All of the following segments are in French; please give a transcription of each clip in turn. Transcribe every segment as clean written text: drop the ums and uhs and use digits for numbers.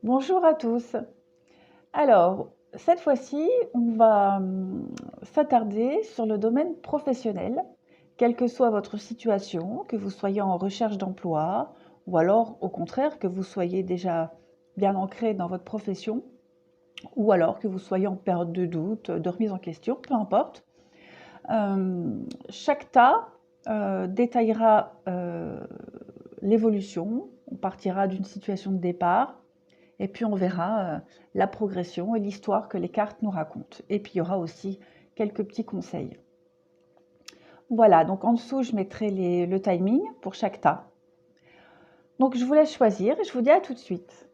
Bonjour à tous. Alors, cette fois-ci, on va s'attarder sur le domaine professionnel, quelle que soit votre situation, que vous soyez en recherche d'emploi ou alors au contraire que vous soyez déjà bien ancré dans votre profession ou alors que vous soyez en période de doute, de remise en question, peu importe. Chaque tas détaillera l'évolution. On partira d'une situation de départ et puis on verra la progression et l'histoire que les cartes nous racontent. Et puis il y aura aussi quelques petits conseils. Voilà, donc en dessous, je mettrai le timing pour chaque tas. Donc je vous laisse choisir et je vous dis à tout de suite.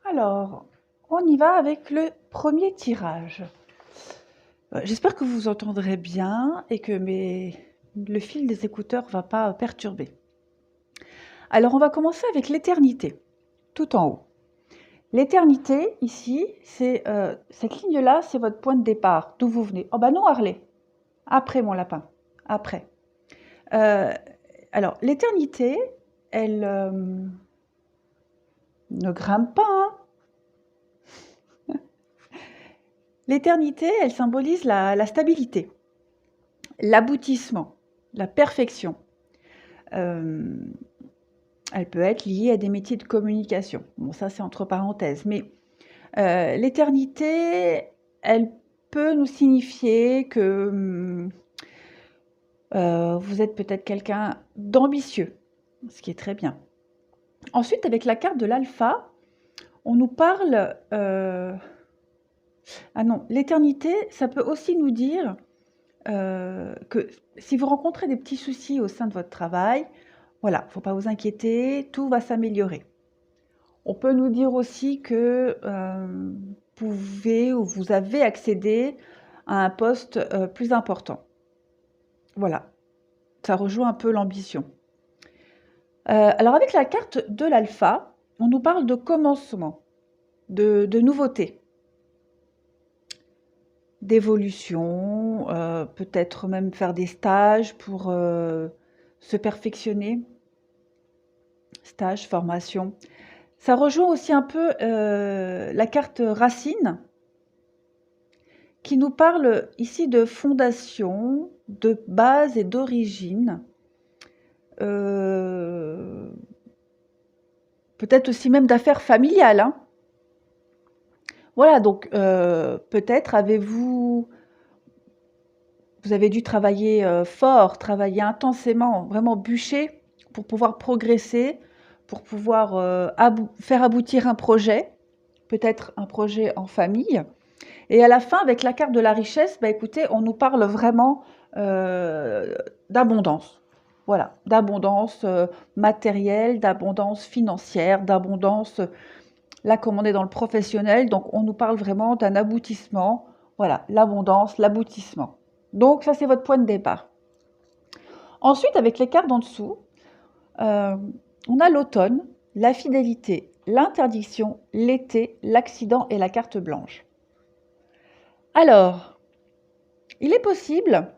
Alors, on y va avec le premier tirage. J'espère que vous entendrez bien et que le fil des écouteurs ne va pas perturber. Alors, on va commencer avec l'éternité, tout en haut. L'éternité, ici, c'est cette ligne-là, c'est votre point de départ, d'où vous venez. Oh bah non, Harley. Après, mon lapin. Après. Alors, l'éternité, elle ne grimpe pas, hein. L'éternité, elle symbolise la stabilité, l'aboutissement, la perfection. Elle peut être liée à des métiers de communication. Bon, ça, c'est entre parenthèses. Mais l'éternité, elle peut nous signifier que vous êtes peut-être quelqu'un d'ambitieux, ce qui est très bien. Ensuite, avec la carte de l'alpha, on nous parle... Ah non, l'éternité, ça peut aussi nous dire que si vous rencontrez des petits soucis au sein de votre travail, voilà, il ne faut pas vous inquiéter, tout va s'améliorer. On peut nous dire aussi que vous pouvez ou vous avez accédé à un poste plus important. Voilà, ça rejoint un peu l'ambition. Alors avec la carte de l'alpha, on nous parle de commencement, de nouveauté, d'évolution, peut-être même faire des stages pour se perfectionner, stage, formation. Ça rejoint aussi un peu la carte racine, qui nous parle ici de fondation, de base et d'origine. Peut-être aussi même d'affaires familiales, hein. Voilà, donc peut-être vous avez dû travailler fort, travailler intensément, vraiment bûcher pour pouvoir progresser, pour pouvoir faire aboutir un projet, peut-être un projet en famille. Et à la fin, avec la carte de la richesse, bah, écoutez, on nous parle vraiment d'abondance. Voilà, d'abondance matérielle, d'abondance financière, d'abondance, là comme on est dans le professionnel, donc on nous parle vraiment d'un aboutissement. Voilà, l'abondance, l'aboutissement. Donc ça, c'est votre point de départ. Ensuite, avec les cartes en dessous, on a l'automne, la fidélité, l'interdiction, l'été, l'accident et la carte blanche. Alors, il est possible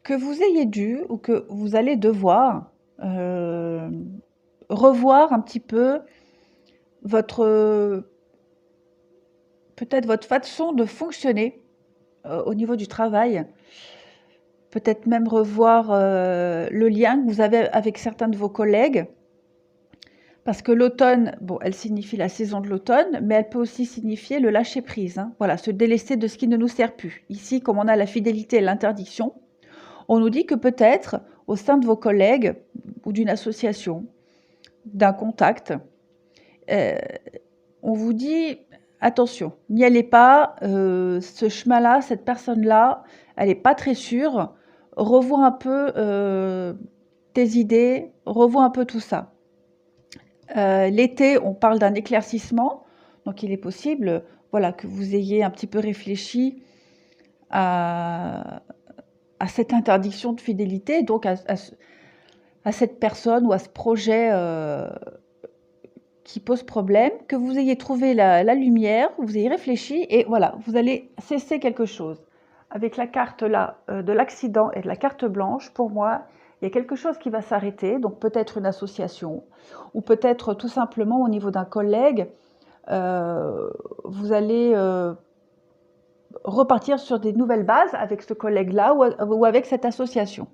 que vous ayez dû ou que vous allez devoir revoir un petit peu peut-être votre façon de fonctionner au niveau du travail. Peut-être même revoir le lien que vous avez avec certains de vos collègues. Parce que l'automne, bon, elle signifie la saison de l'automne, mais elle peut aussi signifier le lâcher-prise, hein. Voilà, se délester de ce qui ne nous sert plus. Ici, comme on a la fidélité et l'interdiction, on nous dit que peut-être, au sein de vos collègues ou d'une association, d'un contact, on vous dit, attention, n'y allez pas, ce chemin-là, cette personne-là, elle n'est pas très sûre, revois un peu tes idées, revois un peu tout ça. L'été, on parle d'un éclaircissement, donc il est possible, voilà, que vous ayez un petit peu réfléchi à cette interdiction de fidélité, donc à cette personne ou à ce projet qui pose problème, que vous ayez trouvé la lumière, vous ayez réfléchi et voilà, vous allez cesser quelque chose. avec la carte là de l'accident et de la carte blanche, pour moi, il y a quelque chose qui va s'arrêter, donc peut-être une association, ou peut-être tout simplement au niveau d'un collègue, vous allez repartir sur des nouvelles bases avec ce collègue-là ou avec cette association.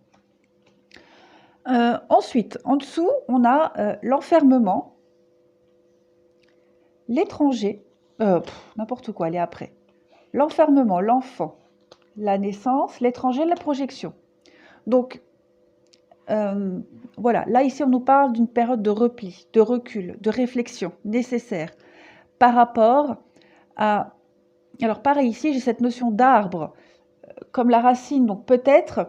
Ensuite, en dessous, on a l'enfermement, l'étranger, n'importe quoi, elle est après. L'enfermement, l'enfant, la naissance, l'étranger, la projection. Donc, voilà, là ici on nous parle d'une période de repli, de recul, de réflexion nécessaire par rapport à... Alors pareil ici, j'ai cette notion d'arbre comme la racine, donc peut-être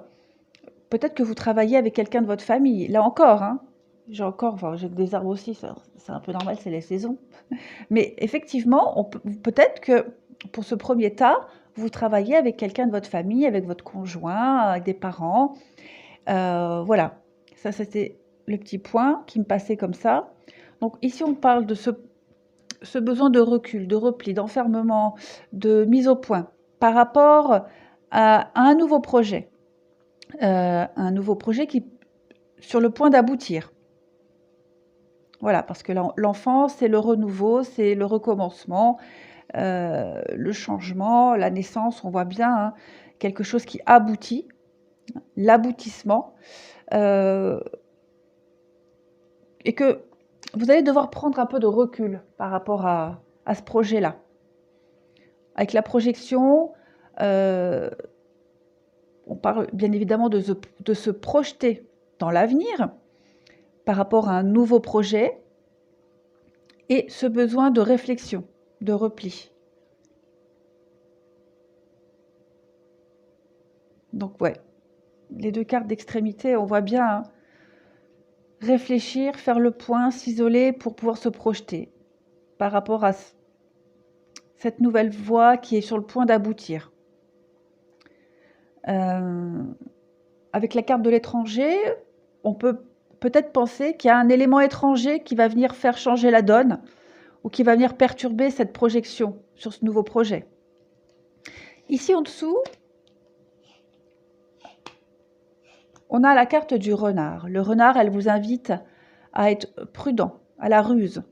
que vous travaillez avec quelqu'un de votre famille. Là encore, hein, j'ai des arbres aussi, c'est un peu normal, c'est les saisons. Mais effectivement, peut-être que pour ce premier tas, vous travaillez avec quelqu'un de votre famille, avec votre conjoint, avec des parents. Voilà, ça c'était le petit point qui me passait comme ça. Donc ici, on parle de ce besoin de recul, de repli, d'enfermement, de mise au point par rapport à un nouveau projet. Un nouveau projet qui sur le point d'aboutir. Voilà, parce que l'enfant, c'est le renouveau, c'est le recommencement, le changement, la naissance, on voit bien hein, quelque chose qui aboutit, l'aboutissement, et que vous allez devoir prendre un peu de recul par rapport à ce projet-là. Avec la projection, on parle bien évidemment de se projeter dans l'avenir par rapport à un nouveau projet et ce besoin de réflexion, de repli. Donc ouais, les deux cartes d'extrémité, on voit bien hein, réfléchir, faire le point, s'isoler pour pouvoir se projeter par rapport à cette nouvelle voie qui est sur le point d'aboutir. Avec la carte de l'étranger, on peut peut-être penser qu'il y a un élément étranger qui va venir faire changer la donne ou qui va venir perturber cette projection sur ce nouveau projet. Ici en dessous, on a la carte du renard. Le renard, elle vous invite à être prudent, à la ruse.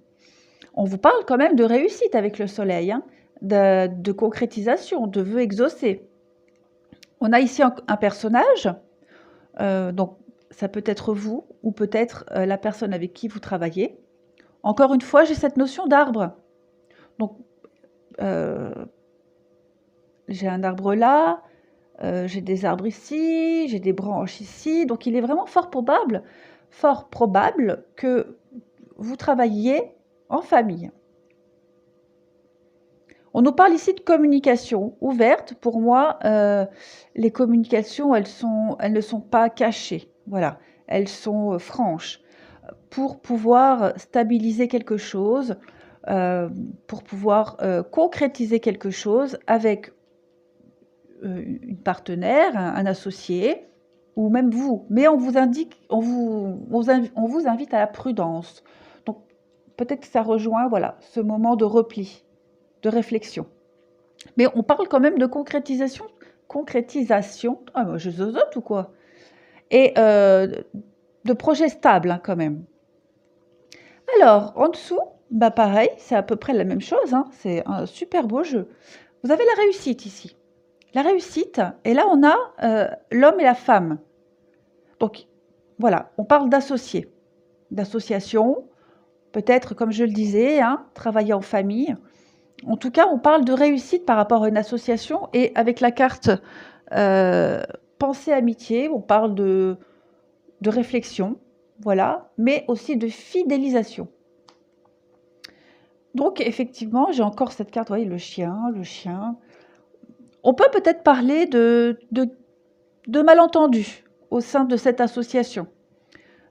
On vous parle quand même de réussite avec le soleil, hein, de concrétisation, de vœux exaucés. On a ici un personnage, donc ça peut être vous ou peut-être la personne avec qui vous travaillez. Encore une fois, j'ai cette notion d'arbre. Donc, j'ai un arbre là, j'ai des arbres ici, j'ai des branches ici. Donc, il est vraiment fort probable que vous travailliez en famille. On nous parle ici de communication ouverte. Pour moi, les communications, elles ne sont pas cachées. Voilà, elles sont franches pour pouvoir stabiliser quelque chose, pour pouvoir concrétiser quelque chose avec une partenaire, un associé, ou même vous. Mais on vous invite à la prudence. Donc peut-être que ça rejoint voilà, ce moment de repli, de réflexion. Mais on parle quand même de concrétisation. Ah, moi, je zozote ou quoi? Et de projet stable hein, quand même. Alors, en dessous, bah pareil, c'est à peu près la même chose. Hein, c'est un super beau jeu. Vous avez la réussite ici. La réussite, et là on a l'homme et la femme. Donc voilà, on parle d'associés, d'association, peut-être comme je le disais, hein, travailler en famille. En tout cas, on parle de réussite par rapport à une association et avec la carte pensée amitié, on parle de réflexion, voilà, mais aussi de fidélisation. Donc effectivement, j'ai encore cette carte, vous voyez, le chien. On peut peut-être parler de malentendus au sein de cette association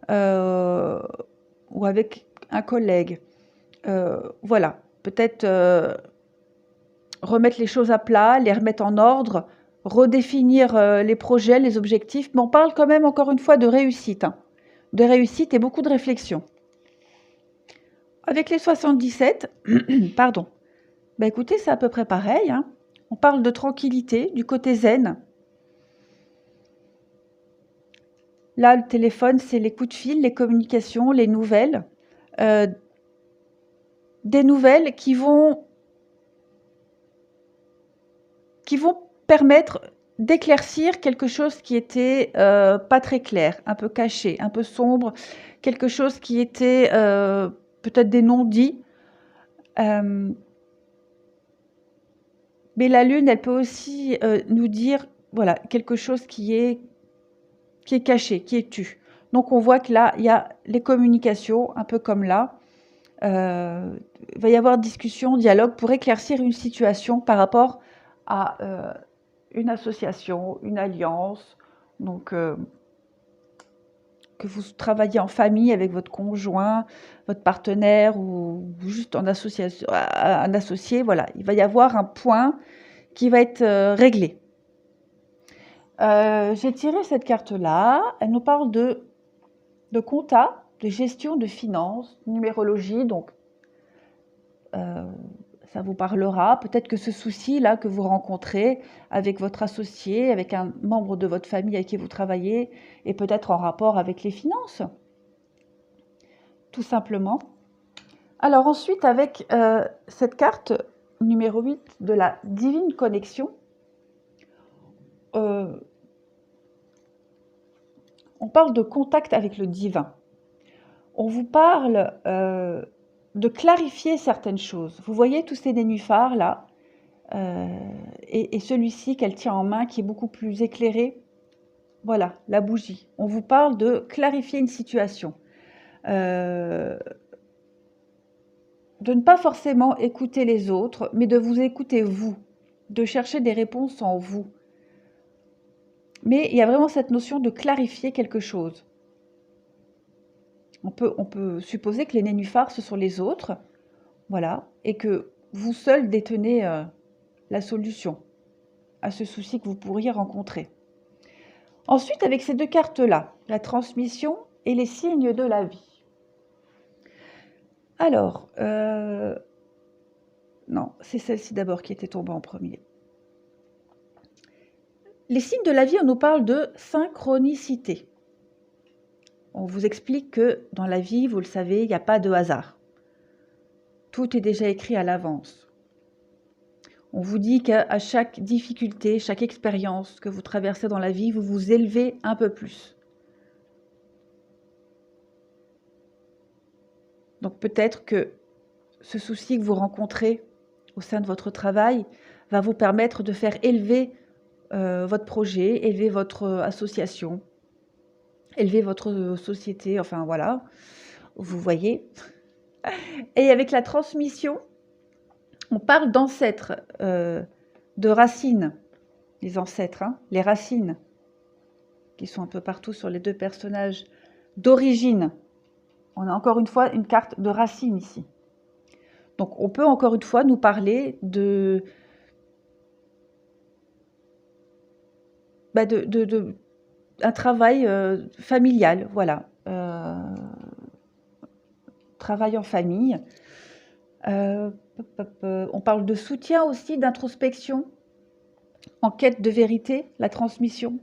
ou avec un collègue. Voilà, peut-être remettre les choses à plat, les remettre en ordre, redéfinir les projets, les objectifs, mais on parle quand même encore une fois de réussite, hein, de réussite et beaucoup de réflexion. Avec les 77, pardon, bah écoutez, c'est à peu près pareil, hein. On parle de tranquillité, du côté zen. Là, le téléphone, c'est les coups de fil, les communications, les nouvelles. Euh, des nouvelles qui vont permettre d'éclaircir quelque chose qui était pas très clair, un peu caché, un peu sombre, quelque chose qui était peut-être des non-dits. Mais la lune, elle peut aussi nous dire, voilà, quelque chose qui est caché, qui est tu. Donc on voit que là, il y a les communications, un peu comme là. Il va y avoir discussion, dialogue pour éclaircir une situation par rapport à une association, une alliance. Donc, que vous travaillez en famille avec votre conjoint, votre partenaire ou juste en association, un associé, voilà, il va y avoir un point qui va être réglé. J'ai tiré cette carte-là. Elle nous parle de compta, de gestion de finances, numérologie. Donc, ça vous parlera. Peut-être que ce souci-là que vous rencontrez avec votre associé, avec un membre de votre famille avec qui vous travaillez, est peut-être en rapport avec les finances. Tout simplement. Alors ensuite, avec cette carte numéro 8 de la divine connexion, on parle de contact avec le divin. On vous parle de clarifier certaines choses. Vous voyez tous ces nénuphars là, et celui-ci qu'elle tient en main qui est beaucoup plus éclairé. Voilà, la bougie. On vous parle de clarifier une situation. De ne pas forcément écouter les autres, mais de vous écouter vous, de chercher des réponses en vous. Mais il y a vraiment cette notion de clarifier quelque chose. On peut supposer que les nénuphars, ce sont les autres, voilà, et que vous seul détenez la solution à ce souci que vous pourriez rencontrer. Ensuite, avec ces deux cartes-là, la transmission et les signes de la vie. Alors, non, c'est celle-ci d'abord qui était tombée en premier. Les signes de la vie, on nous parle de synchronicité. On vous explique que dans la vie, vous le savez, il n'y a pas de hasard. Tout est déjà écrit à l'avance. On vous dit qu'à chaque difficulté, chaque expérience que vous traversez dans la vie, vous vous élevez un peu plus. Donc peut-être que ce souci que vous rencontrez au sein de votre travail va vous permettre de faire élever votre projet, élever votre association, élever votre société, enfin voilà, vous voyez. Et avec la transmission, on parle d'ancêtres, de racines, les ancêtres, hein, les racines, qui sont un peu partout sur les deux personnages, d'origine. On a encore une fois une carte de racines ici. Donc on peut encore une fois nous parler de un travail familial, voilà. Travail en famille. On parle de soutien aussi, d'introspection, en quête de vérité, la transmission.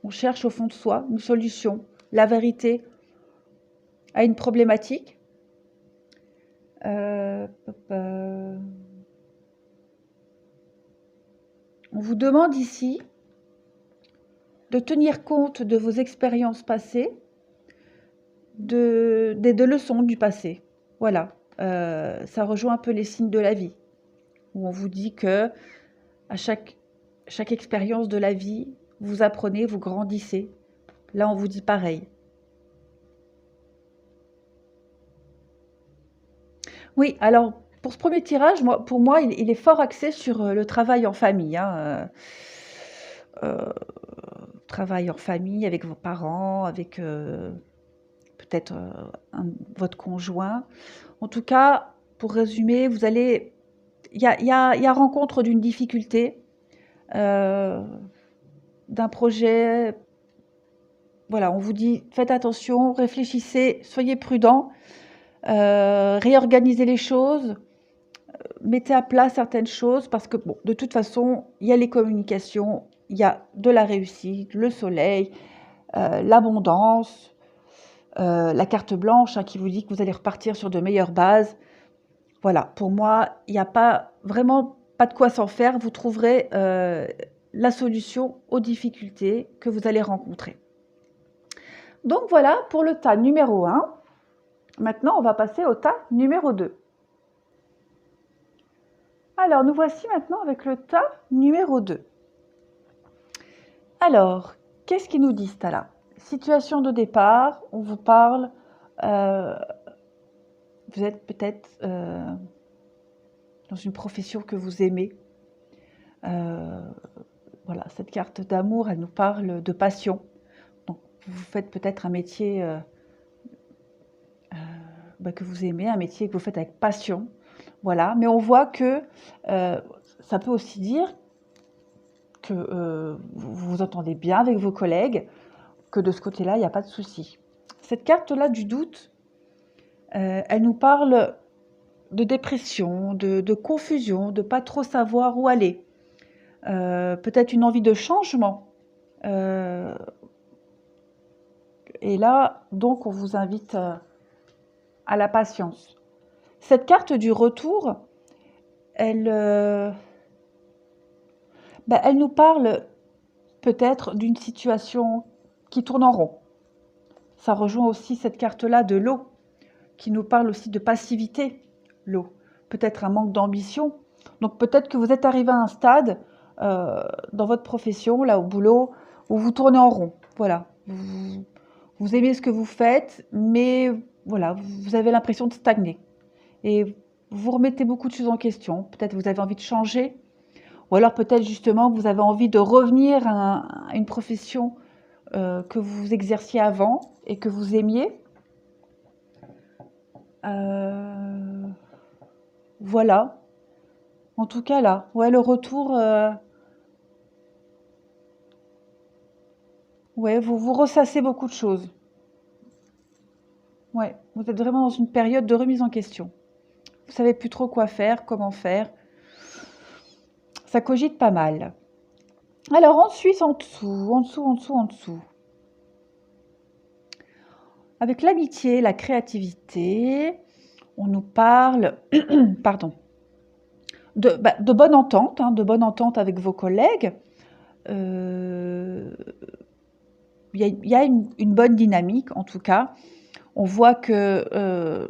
On cherche au fond de soi une solution, la vérité à une problématique. On vous demande ici de tenir compte de vos expériences passées, des leçons du passé. Voilà, ça rejoint un peu les signes de la vie, où on vous dit que à chaque expérience de la vie, vous apprenez, vous grandissez. Là, on vous dit pareil. Oui, alors pour ce premier tirage, pour moi, il est fort axé sur le travail en famille. Hein, travail en famille avec vos parents, avec peut-être votre conjoint. En tout cas, pour résumer, vous allez... Il y a rencontre d'une difficulté, d'un projet. Voilà, on vous dit, faites attention, réfléchissez, soyez prudents, réorganisez les choses, mettez à plat certaines choses parce que, bon, de toute façon, il y a les communications, il y a de la réussite, le soleil, l'abondance, la carte blanche hein, qui vous dit que vous allez repartir sur de meilleures bases. Voilà, pour moi, il n'y a pas vraiment pas de quoi s'en faire. Vous trouverez la solution aux difficultés que vous allez rencontrer. Donc voilà pour le tas numéro 1. Maintenant, on va passer au tas numéro 2. Alors, nous voici maintenant avec le tas numéro 2. Alors, qu'est-ce qu'il nous dit ce tas-là? Situation de départ, on vous parle, vous êtes peut-être dans une profession que vous aimez. Voilà, cette carte d'amour, elle nous parle de passion. Donc, vous faites peut-être un métier que vous aimez, un métier que vous faites avec passion. Voilà, mais on voit que ça peut aussi dire que vous vous entendez bien avec vos collègues, que de ce côté-là, il n'y a pas de souci. Cette carte-là du doute, elle nous parle de dépression, de confusion, de pas trop savoir où aller. Peut-être une envie de changement. Et là, donc, on vous invite à la patience. Cette carte du retour, elle nous parle peut-être d'une situation qui tourne en rond. Ça rejoint aussi cette carte-là de l'eau, qui nous parle aussi de passivité, l'eau. Peut-être un manque d'ambition. Donc peut-être que vous êtes arrivé à un stade dans votre profession, là au boulot, où vous tournez en rond. Voilà. Vous aimez ce que vous faites, mais voilà, vous avez l'impression de stagner. Et vous remettez beaucoup de choses en question. Peut-être vous avez envie de changer, ou alors peut-être justement que vous avez envie de revenir à une profession que vous exerciez avant et que vous aimiez. Voilà. En tout cas là, ouais, le retour, ouais, vous ressassez beaucoup de choses. Ouais, vous êtes vraiment dans une période de remise en question. Vous savez plus trop quoi faire, comment faire. Ça cogite pas mal. Alors ensuite, en dessous. Avec l'amitié, la créativité, on nous parle, pardon, de bonne entente, hein, de bonne entente avec vos collègues. Il y a une bonne dynamique, en tout cas. On voit que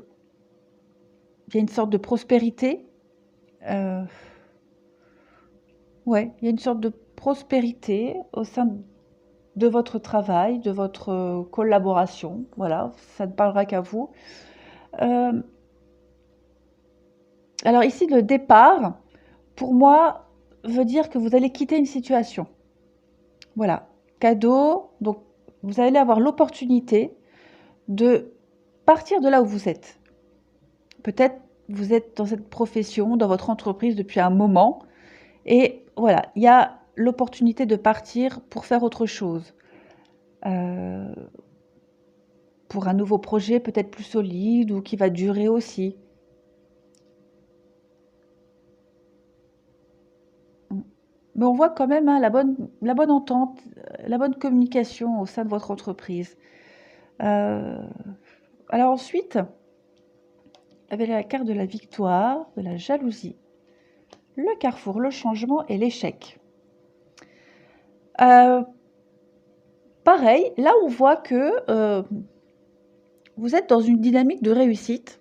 il y a une sorte de prospérité. Ouais, il y a une sorte de prospérité au sein de votre travail, de votre collaboration. Voilà, ça ne parlera qu'à vous. Alors ici, le départ, pour moi, veut dire que vous allez quitter une situation. Voilà, cadeau. Donc, vous allez avoir l'opportunité de partir de là où vous êtes. Peut-être vous êtes dans cette profession, dans votre entreprise depuis un moment. Et voilà, il y a l'opportunité de partir pour faire autre chose. Pour un nouveau projet peut-être plus solide ou qui va durer aussi. Mais on voit quand même hein, la bonne entente, la bonne communication au sein de votre entreprise. Alors ensuite, avec la carte de la victoire, de la jalousie, le carrefour, le changement et l'échec. Pareil, là on voit que vous êtes dans une dynamique de réussite,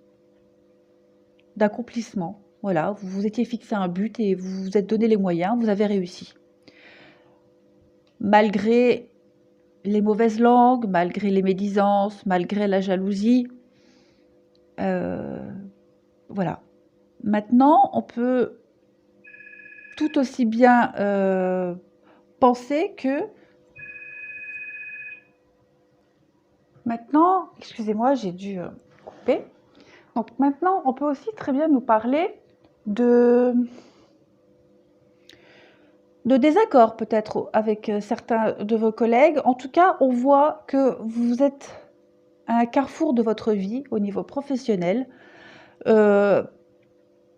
d'accomplissement. Voilà, vous vous étiez fixé un but et vous vous êtes donné les moyens, vous avez réussi. Malgré les mauvaises langues, malgré les médisances, malgré la jalousie, voilà. Maintenant, on peut tout aussi bien penser que maintenant, excusez-moi, j'ai dû couper. Donc maintenant, on peut aussi très bien nous parler de désaccords peut-être avec certains de vos collègues. En tout cas, on voit que vous êtes à un carrefour de votre vie au niveau professionnel.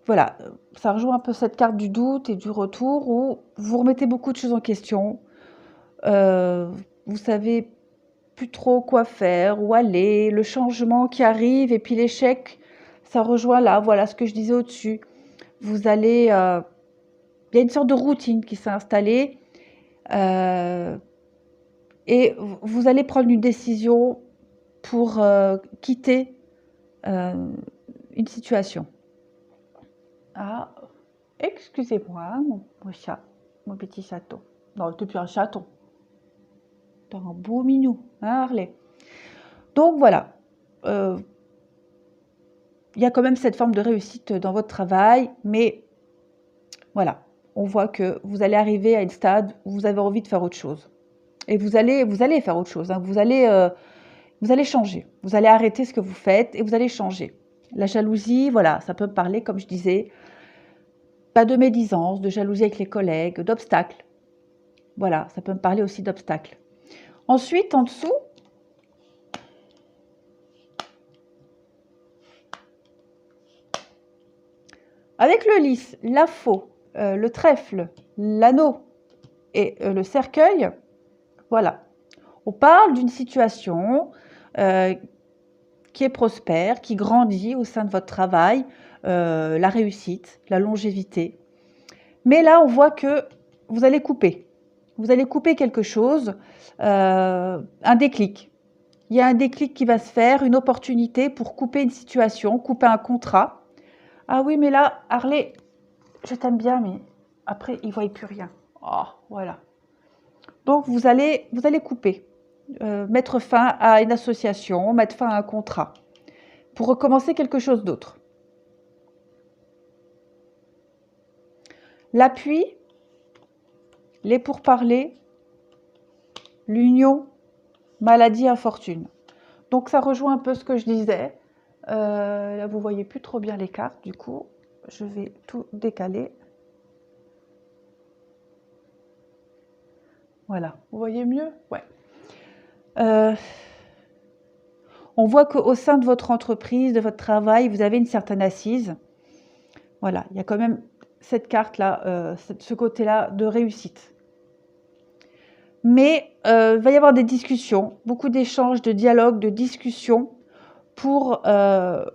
voilà, ça rejoint un peu cette carte du doute et du retour où vous remettez beaucoup de choses en question. Vous savez plus trop quoi faire, où aller, le changement qui arrive et puis l'échec, ça rejoint là, voilà ce que je disais au-dessus. Vous allez, il y a une sorte de routine qui s'est installée et vous allez prendre une décision pour quitter une situation. Ah, excusez-moi, mon chat, mon petit chaton. Non, t'es plus un chaton. T'es un beau minou, hein, Harley. Donc voilà, il y a quand même cette forme de réussite dans votre travail, mais voilà, on voit que vous allez arriver à une stade où vous avez envie de faire autre chose. Et vous allez faire autre chose, hein. Vous allez changer. Vous allez arrêter ce que vous faites et vous allez changer. La jalousie, voilà, ça peut me parler, comme je disais, pas de médisance, de jalousie avec les collègues, d'obstacles. Voilà, ça peut me parler aussi d'obstacles. Ensuite, en dessous, avec le lys, la faux, le trèfle, l'anneau et le cercueil, voilà. On parle d'une situation qui est prospère, qui grandit au sein de votre travail, la réussite, la longévité. Mais là, on voit que vous allez couper. Vous allez couper quelque chose, un déclic. Il y a un déclic qui va se faire, une opportunité pour couper une situation, couper un contrat. Ah oui, mais là, Harley, je t'aime bien, mais après, ils ne voient plus rien. Oh, voilà. Donc, vous allez couper, mettre fin à une association, mettre fin à un contrat, pour recommencer quelque chose d'autre. L'appui, les pourparlers, l'union, maladie, infortune. Donc, ça rejoint un peu ce que je disais. Là, vous voyez plus trop bien les cartes, du coup, je vais tout décaler. Voilà, vous voyez mieux? Ouais. On voit qu'au sein de votre entreprise, de votre travail, vous avez une certaine assise. Voilà, il y a quand même cette carte-là, ce côté-là de réussite. Mais il va y avoir des discussions, beaucoup d'échanges, de dialogues, de discussions pour par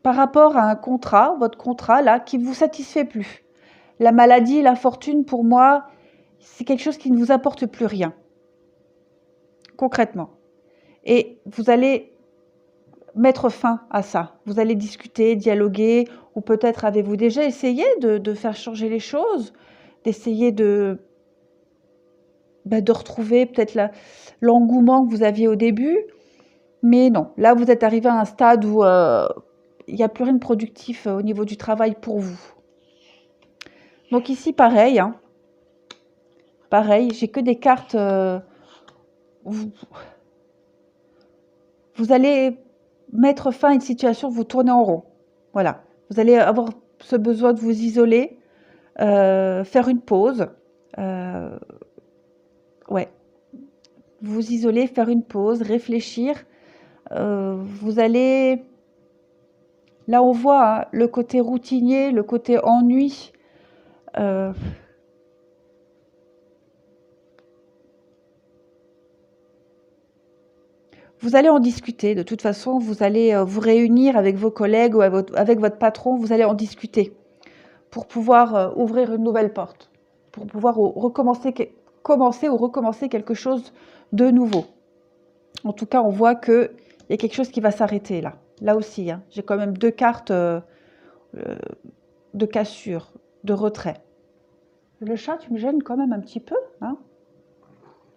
rapport à un contrat, votre contrat là, qui ne vous satisfait plus. La maladie, la fortune, pour moi, c'est quelque chose qui ne vous apporte plus rien, concrètement. Et vous allez mettre fin à ça. Vous allez discuter, dialoguer, ou peut-être avez-vous déjà essayé de faire changer les choses, d'essayer de retrouver peut-être l'engouement que vous aviez au début. Mais non, là, vous êtes arrivé à un stade où il n'y a plus rien de productif au niveau du travail pour vous. Donc ici, pareil, hein. Pareil, j'ai que des cartes. Vous allez mettre fin à une situation, vous tournez en rond. Voilà. Vous allez avoir ce besoin de vous isoler, faire une pause. Ouais. Vous isoler, faire une pause, réfléchir. Vous allez... Là, on voit hein, le côté routinier, le côté ennui. Vous allez en discuter. De toute façon, vous allez vous réunir avec vos collègues ou avec votre patron. Vous allez en discuter pour pouvoir ouvrir une nouvelle porte, pour pouvoir commencer ou recommencer quelque chose de nouveau. En tout cas, on voit qu'il y a quelque chose qui va s'arrêter là. Là aussi, hein, j'ai quand même deux cartes de cassure, de retrait. Le chat, tu me gênes quand même un petit peu. Hein,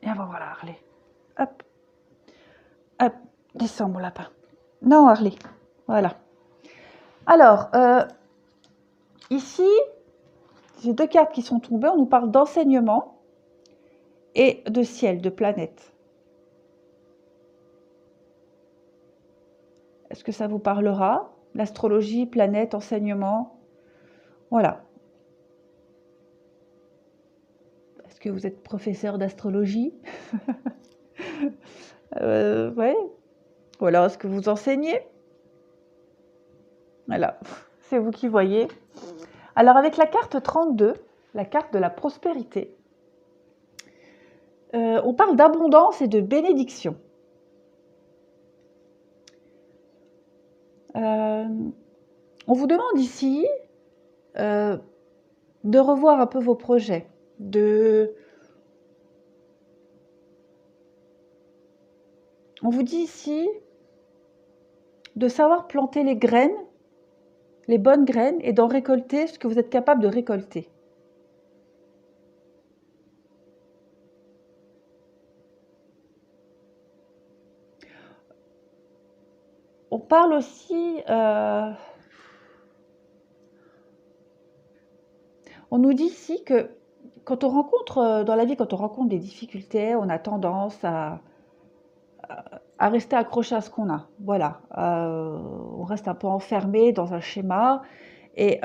et on va voir là, Harley. Hop. Hop. Descends, mon lapin. Non, Harley. Voilà. Alors, ici, j'ai deux cartes qui sont tombées. On nous parle d'enseignement et de ciel, de planète. Est-ce que ça vous parlera? L'astrologie, planète, enseignement. Voilà. Est-ce que vous êtes professeur d'astrologie? Ouais. Ou alors est-ce que vous enseignez? Voilà, c'est vous qui voyez. Alors avec la carte 32, la carte de la prospérité, on parle d'abondance et de bénédiction. On vous demande ici de revoir un peu vos projets, on vous dit ici de savoir planter les graines, les bonnes graines, et d'en récolter ce que vous êtes capable de récolter. On parle aussi, on nous dit ici que quand on rencontre, dans la vie, quand on rencontre des difficultés, on a tendance à rester accroché à ce qu'on a. Voilà, on reste un peu enfermé dans un schéma et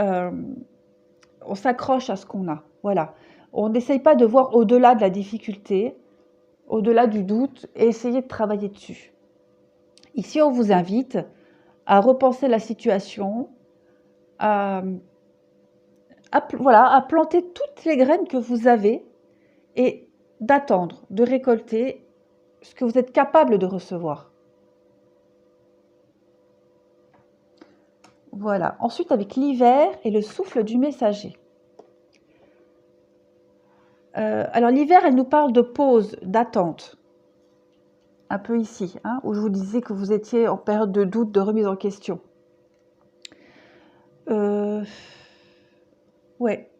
on s'accroche à ce qu'on a. Voilà, on n'essaye pas de voir au-delà de la difficulté, au-delà du doute et essayer de travailler dessus. Ici, on vous invite à repenser la situation, voilà, à planter toutes les graines que vous avez et d'attendre, de récolter ce que vous êtes capable de recevoir. Voilà. Ensuite, avec l'hiver et le souffle du messager. Alors l'hiver, elle nous parle de pause, d'attente. Un peu ici, hein, où je vous disais que vous étiez en période de doute, de remise en question. Ouais.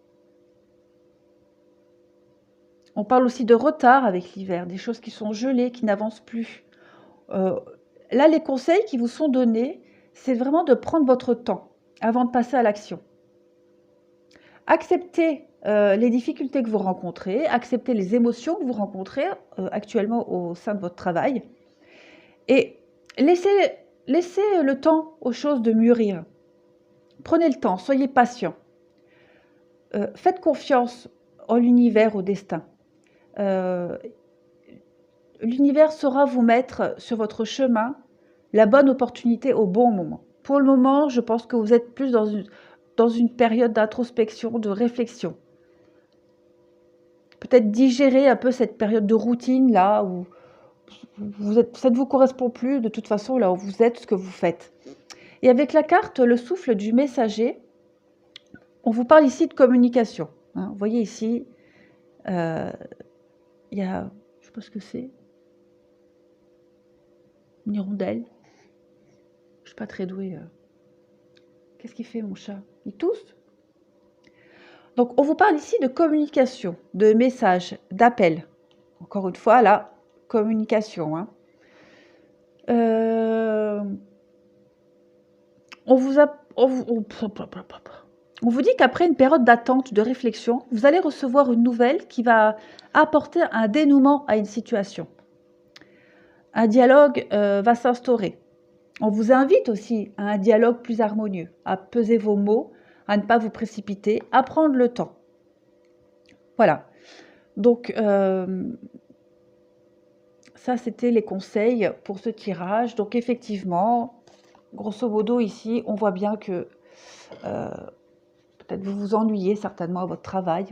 On parle aussi de retard avec l'hiver, des choses qui sont gelées, qui n'avancent plus. Là, les conseils qui vous sont donnés, c'est vraiment de prendre votre temps avant de passer à l'action. Acceptez les difficultés que vous rencontrez, acceptez les émotions que vous rencontrez actuellement au sein de votre travail et laissez le temps aux choses de mûrir. Prenez le temps, soyez patient. Faites confiance en l'univers, au destin. L'univers saura vous mettre sur votre chemin la bonne opportunité au bon moment. Pour le moment, je pense que vous êtes plus dans une période d'introspection, de réflexion. Peut-être digérer un peu cette période de routine là où ça ne vous correspond plus de toute façon là où vous êtes, ce que vous faites. Et avec la carte le souffle du messager, on vous parle ici de communication. Hein. Vous voyez ici, il y a, je ne sais pas ce que c'est, une hirondelle. Je ne suis pas très douée. Qu'est-ce qu'il fait mon chat? Il tousse? Donc on vous parle ici de communication, de messages, d'appels. Encore une fois, là, communication. Hein. On vous dit qu'après une période d'attente, de réflexion, vous allez recevoir une nouvelle qui va apporter un dénouement à une situation. Un dialogue va s'instaurer. On vous invite aussi à un dialogue plus harmonieux, à peser vos mots, à ne pas vous précipiter, à prendre le temps. Voilà. Donc, ça, c'était les conseils pour ce tirage. Donc, effectivement, grosso modo, ici, on voit bien que peut-être vous vous ennuyez certainement à votre travail.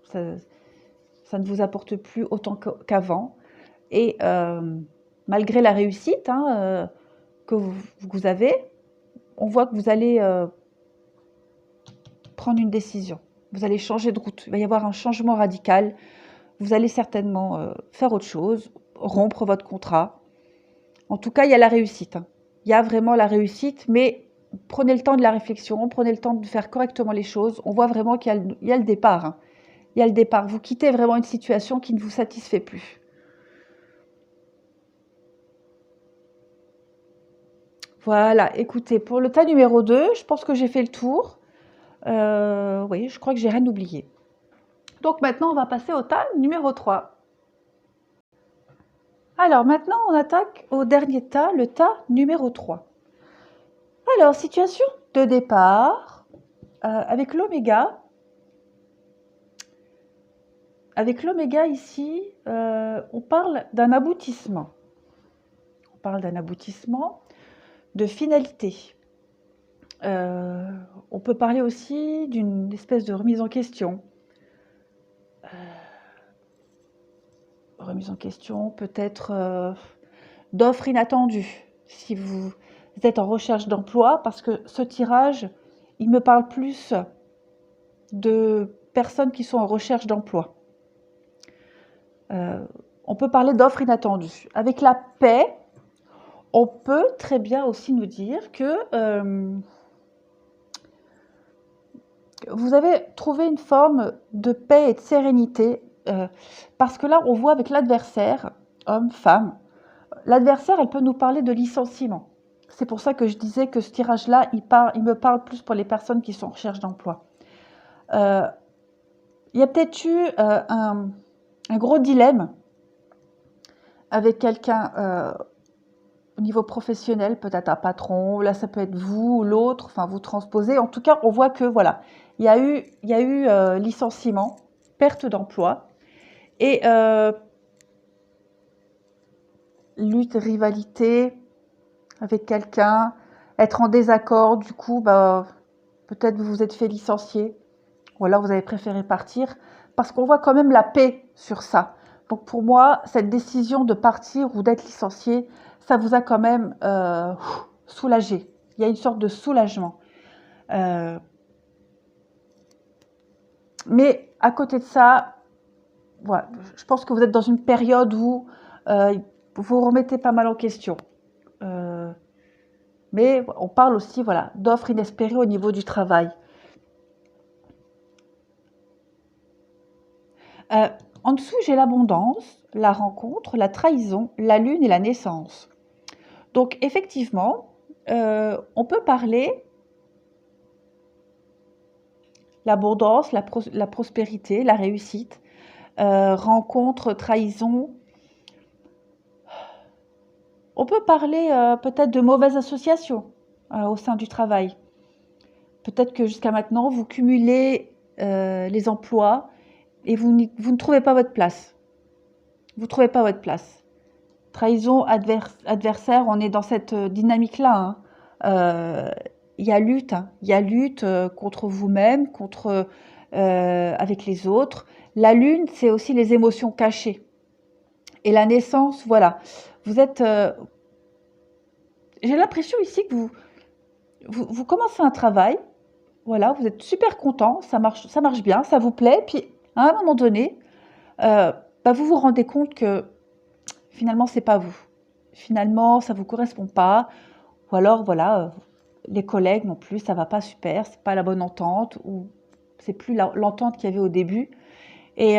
Ça ne vous apporte plus autant qu'avant. Et malgré la réussite hein, que vous avez, on voit que vous allez prendre une décision. Vous allez changer de route. Il va y avoir un changement radical. Vous allez certainement faire autre chose, rompre votre contrat. En tout cas, il y a la réussite. Hein. Il y a vraiment la réussite, mais prenez le temps de la réflexion, prenez le temps de faire correctement les choses. On voit vraiment qu'il y a le départ. Hein. Il y a le départ. Vous quittez vraiment une situation qui ne vous satisfait plus. Voilà, écoutez, pour le tas numéro 2, je pense que j'ai fait le tour. Oui, je crois que j'ai rien oublié. Donc maintenant, on va passer au tas numéro 3. Alors maintenant, on attaque au dernier tas, le tas numéro 3. Alors, situation de départ avec l'oméga. Avec l'oméga ici, on parle d'un aboutissement. On parle d'un aboutissement, de finalité. On peut parler aussi d'une espèce de remise en question. Remise en question, peut-être d'offres inattendues. Si vous êtes en recherche d'emploi, parce que ce tirage, il me parle plus de personnes qui sont en recherche d'emploi. On peut parler d'offres inattendues. Avec la paix, on peut très bien aussi nous dire que vous avez trouvé une forme de paix et de sérénité, parce que là, on voit avec l'adversaire, homme, femme, l'adversaire, elle peut nous parler de licenciement. C'est pour ça que je disais que ce tirage-là, il me parle plus pour les personnes qui sont en recherche d'emploi. Il y a peut-être eu un gros dilemme avec quelqu'un au niveau professionnel, peut-être un patron, là ça peut être vous ou l'autre, enfin vous transposez. En tout cas, on voit que voilà, il y a eu licenciement, perte d'emploi et lutte, rivalité avec quelqu'un, être en désaccord, du coup, bah, peut-être vous vous êtes fait licencier ou alors vous avez préféré partir parce qu'on voit quand même la paix sur ça. Donc pour moi, cette décision de partir ou d'être licencié, ça vous a quand même soulagé. Il y a une sorte de soulagement. Mais à côté de ça, voilà, je pense que vous êtes dans une période où vous vous remettez pas mal en question. Mais on parle aussi voilà, d'offres inespérées au niveau du travail. En dessous, j'ai l'abondance, la rencontre, la trahison, la lune et la naissance. Donc effectivement, on peut parler l'abondance, la prospérité, la réussite, rencontre, trahison. On peut parler peut-être de mauvaises associations au sein du travail. Peut-être que jusqu'à maintenant, vous cumulez les emplois et vous ne trouvez pas votre place. Vous ne trouvez pas votre place. Trahison, adversaire, on est dans cette dynamique-là. Il y a lutte, il y a lutte contre vous-même, contre avec les autres. La lune, c'est aussi les émotions cachées. Et la naissance, voilà. Vous êtes. J'ai l'impression ici que vous commencez un travail. Voilà, vous êtes super content, ça marche bien, ça vous plaît. Puis à un moment donné, bah, vous vous rendez compte que finalement, c'est pas vous. Finalement, ça vous correspond pas. Ou alors, voilà, les collègues non plus, ça va pas super, c'est pas la bonne entente, ou c'est plus l'entente qu'il y avait au début. Et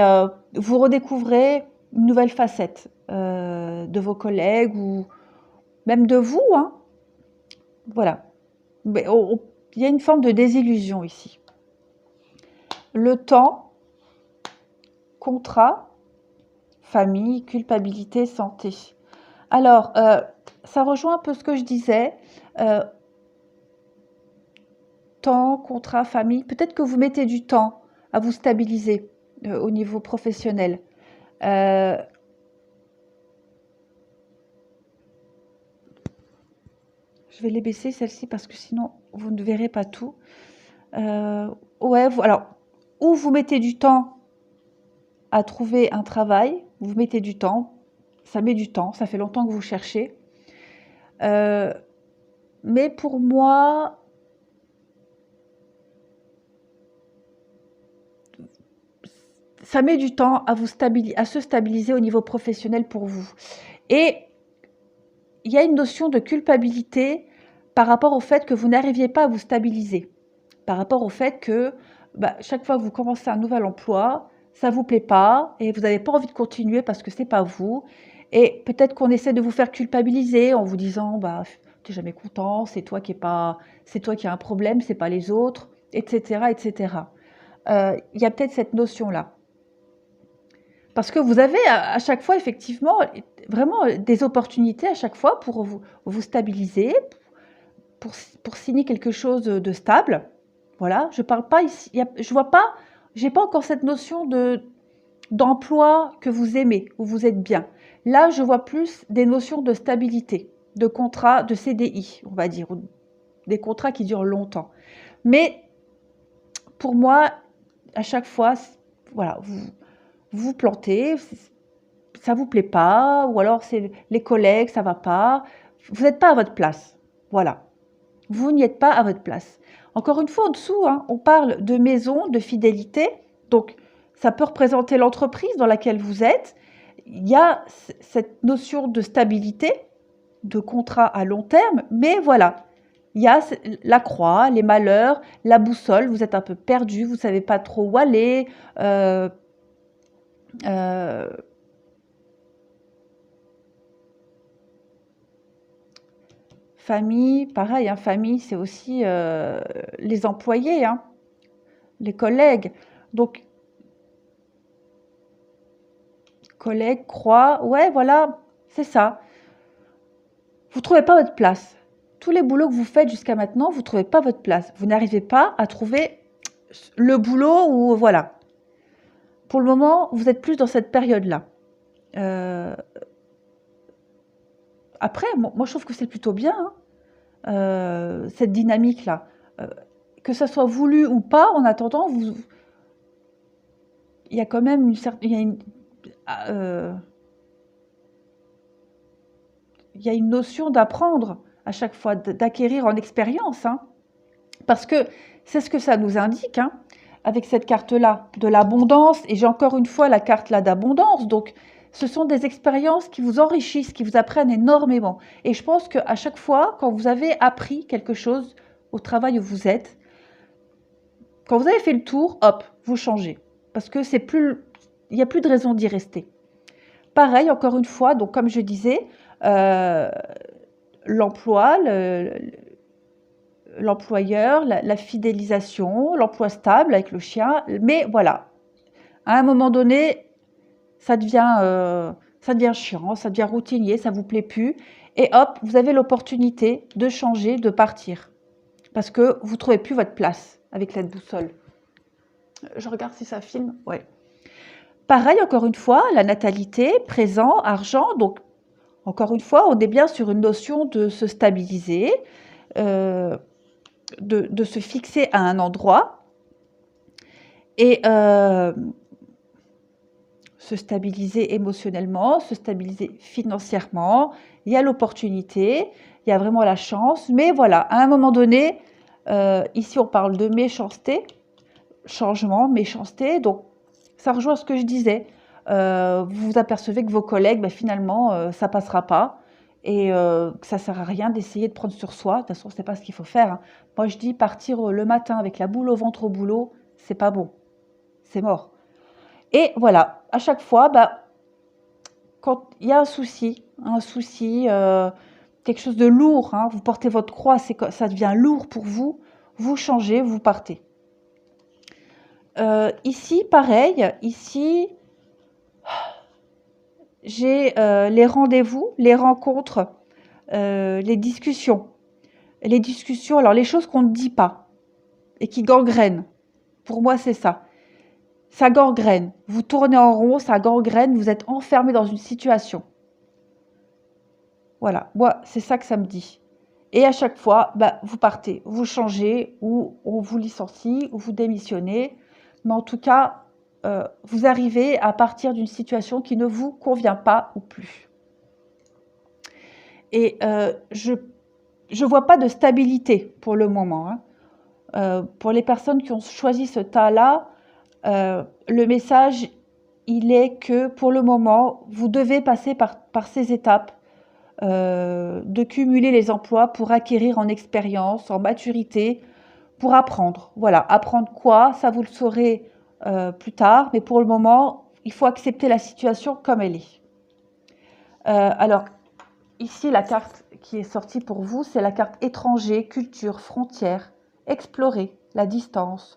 vous redécouvrez une nouvelle facette de vos collègues ou même de vous, hein. Voilà. Mais il y a une forme de désillusion ici. Le temps, contrat, famille, culpabilité, santé. Alors, ça rejoint un peu ce que je disais. Temps, contrat, famille. Peut-être que vous mettez du temps à vous stabiliser au niveau professionnel. Je vais les baisser, celles-ci, parce que sinon, vous ne verrez pas tout. Ouais, alors, ou vous mettez du temps à trouver un travail, vous mettez du temps, ça met du temps, ça fait longtemps que vous cherchez. Mais pour moi, ça met du temps à se stabiliser au niveau professionnel pour vous. Et il y a une notion de culpabilité par rapport au fait que vous n'arriviez pas à vous stabiliser, par rapport au fait que chaque fois que vous commencez un nouvel emploi, ça ne vous plaît pas et vous n'avez pas envie de continuer parce que ce n'est pas vous. Et peut-être qu'on essaie de vous faire culpabiliser en vous disant tu n'es jamais content, c'est toi qui as un problème, c'est pas les autres, etc. etc. Il y a peut-être cette notion-là. Parce que vous avez à chaque fois, effectivement, vraiment des opportunités à chaque fois pour vous stabiliser, pour signer quelque chose de stable. Voilà, je parle pas ici, je vois pas, j'ai pas encore cette notion d'emploi que vous aimez, où vous êtes bien. Là, je vois plus des notions de stabilité, de contrat, de CDI, on va dire, des contrats qui durent longtemps. Mais pour moi, à chaque fois, voilà, vous plantez, ça vous plaît pas, ou alors c'est les collègues, ça va pas. Vous n'êtes pas à votre place. Voilà. Vous n'y êtes pas à votre place. Encore une fois, en dessous, hein, on parle de maison, de fidélité. Donc, ça peut représenter l'entreprise dans laquelle vous êtes. Il y a cette notion de stabilité, de contrat à long terme, mais voilà. Il y a la croix, les malheurs, la boussole. Vous êtes un peu perdu, vous ne savez pas trop où aller. Euh, euh, Famille, pareil, hein, famille, c'est aussi les employés, hein, les collègues. Donc, collègues, croix, ouais, voilà, c'est ça. Vous ne trouvez pas votre place. Tous les boulots que vous faites jusqu'à maintenant, vous ne trouvez pas votre place. Vous n'arrivez pas à trouver le boulot où, voilà. Pour le moment, vous êtes plus dans cette période-là. Après, moi, je trouve que c'est plutôt bien, hein, cette dynamique-là. Que ça soit voulu ou pas, en attendant, il y a quand même une certaine... il y a une notion d'apprendre à chaque fois, d'acquérir en expérience, hein, parce que c'est ce que ça nous indique, hein, avec cette carte-là, de l'abondance, et j'ai encore une fois la carte là d'abondance, donc ce sont des expériences qui vous enrichissent, qui vous apprennent énormément. Et je pense qu'à chaque fois, quand vous avez appris quelque chose au travail où vous êtes, quand vous avez fait le tour, hop, vous changez, parce que c'est plus, il n'y a plus de raison d'y rester. Pareil, encore une fois, donc comme je disais, l'emploi, l'employeur, la fidélisation, l'emploi stable avec le chien. Mais voilà, à un moment donné, ça devient chiant, ça devient routinier, ça ne vous plaît plus. Et hop, vous avez l'opportunité de changer, de partir. Parce que vous ne trouvez plus votre place avec la boussole. Je regarde si ça filme. Ouais. Pareil, encore une fois, la natalité, présent, argent. Donc, encore une fois, on est bien sur une notion de se stabiliser, de se fixer à un endroit et se stabiliser émotionnellement, se stabiliser financièrement. Il y a l'opportunité, il y a vraiment la chance. Mais voilà, à un moment donné, ici on parle de méchanceté, changement, méchanceté. Donc, ça rejoint ce que je disais. Vous vous apercevez que vos collègues, finalement, ça passera pas et que ça sert à rien d'essayer de prendre sur soi. De toute façon, c'est pas ce qu'il faut faire, hein. Moi, je dis partir le matin avec la boule au ventre au boulot, c'est pas bon, c'est mort. Et voilà, à chaque fois, quand il y a un souci, quelque chose de lourd, hein, vous portez votre croix, ça devient lourd pour vous, vous changez, vous partez. Ici, pareil, ici, j'ai les rendez-vous, les rencontres, les discussions. Les discussions, alors les choses qu'on ne dit pas et qui gangrènent. Pour moi, c'est ça. Ça gangrène. Vous tournez en rond, ça gangrène, vous êtes enfermé dans une situation. Voilà, moi, c'est ça que ça me dit. Et à chaque fois, vous partez, vous changez, ou on vous licencie, ou vous démissionnez. Mais en tout cas, vous arrivez à partir d'une situation qui ne vous convient pas ou plus. Et je ne vois pas de stabilité pour le moment, hein. Pour les personnes qui ont choisi ce tas-là, le message, il est que pour le moment, vous devez passer par ces étapes, de cumuler les emplois pour acquérir en expérience, en maturité, pour apprendre. Voilà, apprendre quoi, ça vous le saurez plus tard, mais pour le moment, il faut accepter la situation comme elle est. Alors, ici, la carte qui est sortie pour vous, c'est la carte étranger, culture, frontières, explorer, la distance.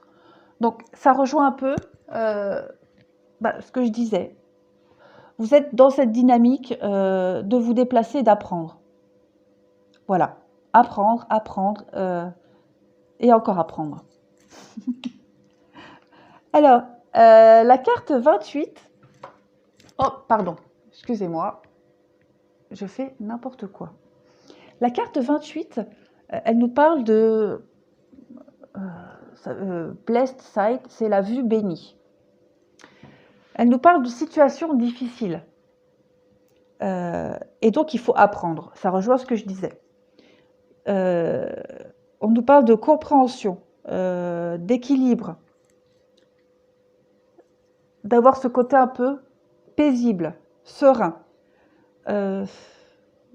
Donc, ça rejoint un peu ce que je disais. Vous êtes dans cette dynamique de vous déplacer et d'apprendre. Voilà, apprendre, apprendre et encore apprendre. Alors, la carte 28. Oh, pardon, excusez-moi, je fais n'importe quoi. La carte 28, Elle nous parle de blessed sight, c'est la vue bénie. Elle nous parle de situations difficiles. Et donc, il faut apprendre. Ça rejoint ce que je disais. On nous parle de compréhension, d'équilibre, d'avoir ce côté un peu paisible, serein.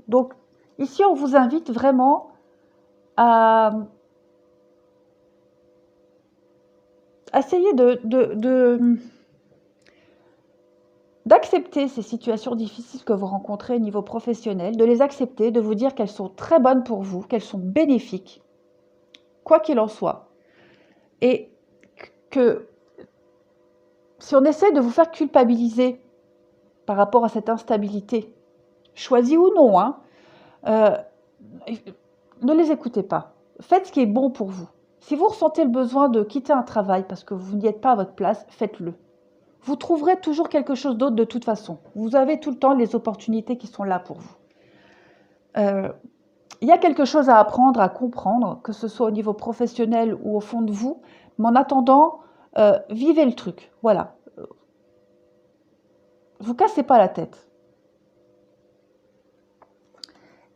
Donc, ici, on vous invite vraiment à essayer d'accepter ces situations difficiles que vous rencontrez au niveau professionnel, de les accepter, de vous dire qu'elles sont très bonnes pour vous, qu'elles sont bénéfiques, quoi qu'il en soit. Et que si on essaie de vous faire culpabiliser par rapport à cette instabilité, choisie ou non, hein, ne les écoutez pas. Faites ce qui est bon pour vous. Si vous ressentez le besoin de quitter un travail parce que vous n'y êtes pas à votre place, faites-le. Vous trouverez toujours quelque chose d'autre de toute façon. Vous avez tout le temps les opportunités qui sont là pour vous. Il y a quelque chose à apprendre, à comprendre, que ce soit au niveau professionnel ou au fond de vous. Mais en attendant, vivez le truc. Voilà. Vous cassez pas la tête.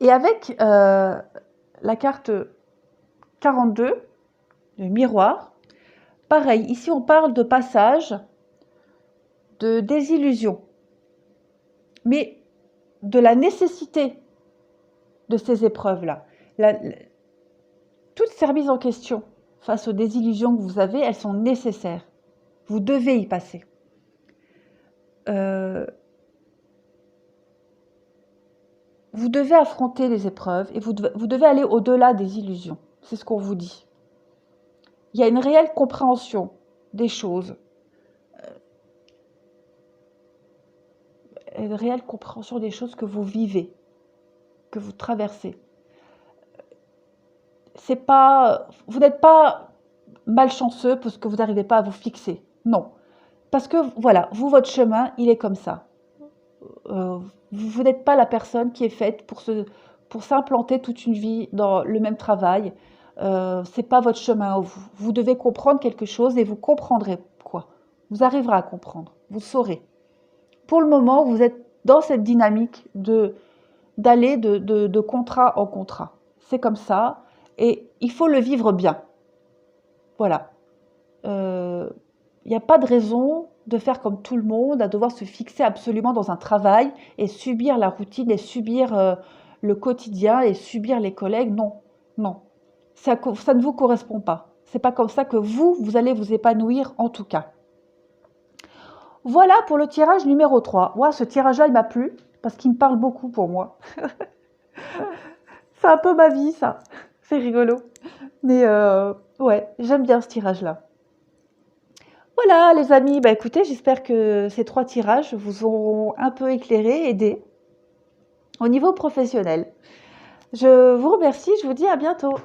Et avec la carte 42, le miroir, pareil, ici on parle de passage, de désillusion, mais de la nécessité de ces épreuves-là. Toutes ces remises en question face aux désillusions que vous avez, elles sont nécessaires. Vous devez y passer. Vous devez affronter les épreuves et vous devez aller au-delà des illusions. C'est ce qu'on vous dit. Il y a une réelle compréhension des choses. Une réelle compréhension des choses que vous vivez, que vous traversez. Vous n'êtes pas malchanceux parce que vous n'arrivez pas à vous fixer. Non. Parce que, voilà, vous, votre chemin, il est comme ça. Vous n'êtes pas la personne qui est faite pour s'implanter toute une vie dans le même travail. C'est pas votre chemin. Vous devez comprendre quelque chose et vous comprendrez quoi. Vous arriverez à comprendre. Vous saurez. Pour le moment, vous êtes dans cette dynamique d'aller de contrat en contrat. C'est comme ça et il faut le vivre bien. Voilà. Il n'y a pas de raison de faire comme tout le monde, à devoir se fixer absolument dans un travail et subir la routine et subir le quotidien et subir les collègues. Non, non. Ça ne vous correspond pas. C'est pas comme ça que vous allez vous épanouir en tout cas. Voilà pour le tirage numéro 3. Ouais, ce tirage-là, il m'a plu parce qu'il me parle beaucoup pour moi. C'est un peu ma vie, ça. C'est rigolo. Mais ouais, j'aime bien ce tirage-là. Voilà les amis, bah écoutez, j'espère que ces 3 tirages vous auront un peu éclairé, aidé au niveau professionnel. Je vous remercie, je vous dis à bientôt.